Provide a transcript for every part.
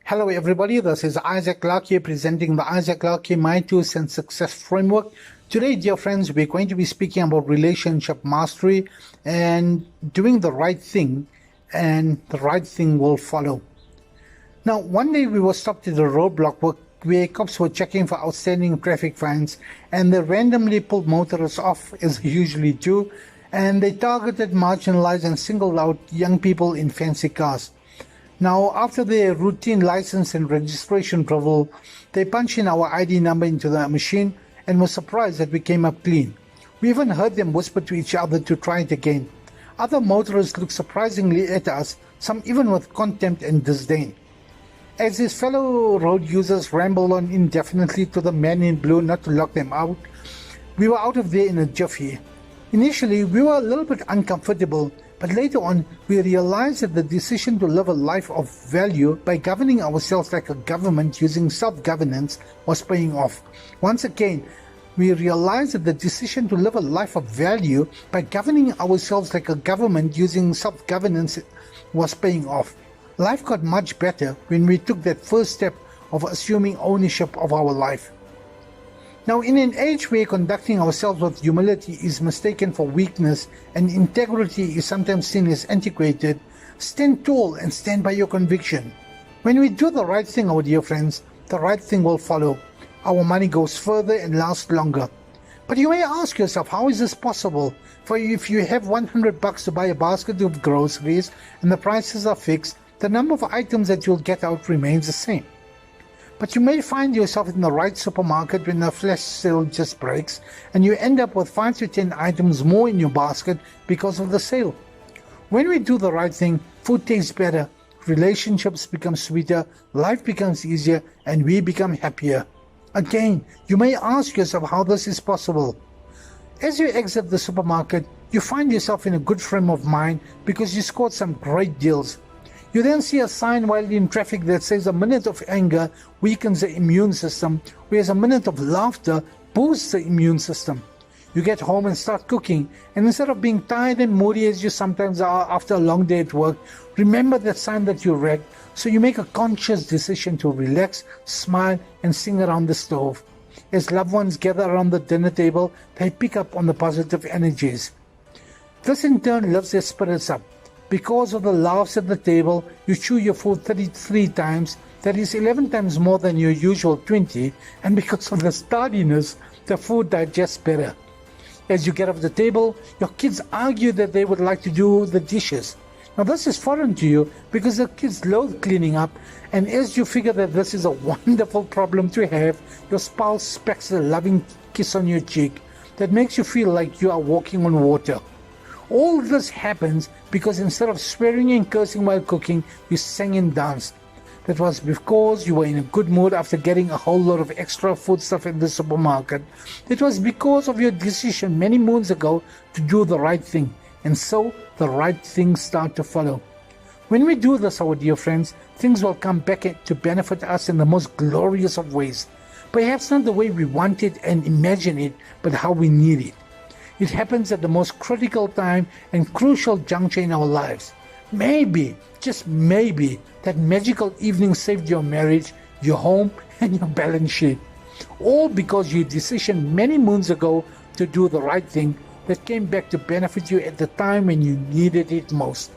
Hello everybody, this is Lakhi presenting the Lakhi My Tools and Success Framework. Today, dear friends, we're going to be speaking about relationship mastery and doing the right thing, and the right thing will follow. Now, one day we were stopped at a roadblock where cops were checking for outstanding traffic fines, and they randomly pulled motorists off as they usually do, and they targeted, marginalized and singled out young people in fancy cars. Now, after their routine license and registration trouble, they punched in our ID number into the machine and were surprised that we came up clean. We even heard them whisper to each other to try it again. Other motorists looked surprisingly at us, some even with contempt and disdain. As his fellow road users rambled on indefinitely to the man in blue not to lock them out, we were out of there in a jiffy. Initially, we were a little bit uncomfortable, but later on, we realized that the decision to live a life of value by governing ourselves like a government using self-governance was paying off. Once again, we realized that the decision to live a life of value by governing ourselves like a government using self-governance was paying off. Life got much better when we took that first step of assuming ownership of our life. Now, in an age where conducting ourselves with humility is mistaken for weakness and integrity is sometimes seen as antiquated, stand tall and stand by your conviction. When we do the right thing, our dear friends, the right thing will follow. Our money goes further and lasts longer. But you may ask yourself, how is this possible? For if you have $100 to buy a basket of groceries and the prices are fixed, the number of items that you'll get out remains the same. But you may find yourself in the right supermarket when the flash sale just breaks, and you end up with 5 to 10 items more in your basket because of the sale. When we do the right thing, food tastes better, relationships become sweeter, life becomes easier, and we become happier. Again, you may ask yourself how this is possible. As you exit the supermarket, you find yourself in a good frame of mind because you scored some great deals. You then see a sign while in traffic that says a minute of anger weakens the immune system, whereas a minute of laughter boosts the immune system. You get home and start cooking, and instead of being tired and moody as you sometimes are after a long day at work, remember that sign that you read, so you make a conscious decision to relax, smile, and sing around the stove. As loved ones gather around the dinner table, they pick up on the positive energies. This in turn lifts their spirits up. Because of the laughs at the table, you chew your food 33 times, that is 11 times more than your usual 20, and because of the stardiness, the food digests better. As you get off the table, your kids argue that they would like to do the dishes. Now this is foreign to you because the kids loathe cleaning up, and as you figure that this is a wonderful problem to have, your spouse specks a loving kiss on your cheek that makes you feel like you are walking on water. All this happens because instead of swearing and cursing while cooking, you sang and danced. That was because you were in a good mood after getting a whole lot of extra foodstuff in the supermarket. It was because of your decision many moons ago to do the right thing, and so the right things start to follow. When we do this, our dear friends, things will come back to benefit us in the most glorious of ways. Perhaps not the way we want it and imagine it, but how we need it. It happens at the most critical time and crucial juncture in our lives. Maybe, just maybe, that magical evening saved your marriage, your home, and your balance sheet. All because your decision many moons ago to do the right thing that came back to benefit you at the time when you needed it most.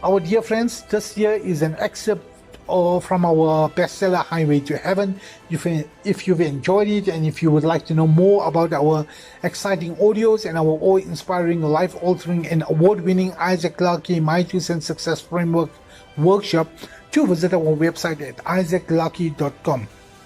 Our dear friends, this here is an excerpt from our bestseller Highway to Heaven. If you've enjoyed it, and if you would like to know more about our exciting audios and our awe-inspiring, life-altering and award-winning Lakhi My Tools and Success Framework workshop, to visit our website at lakhi.com.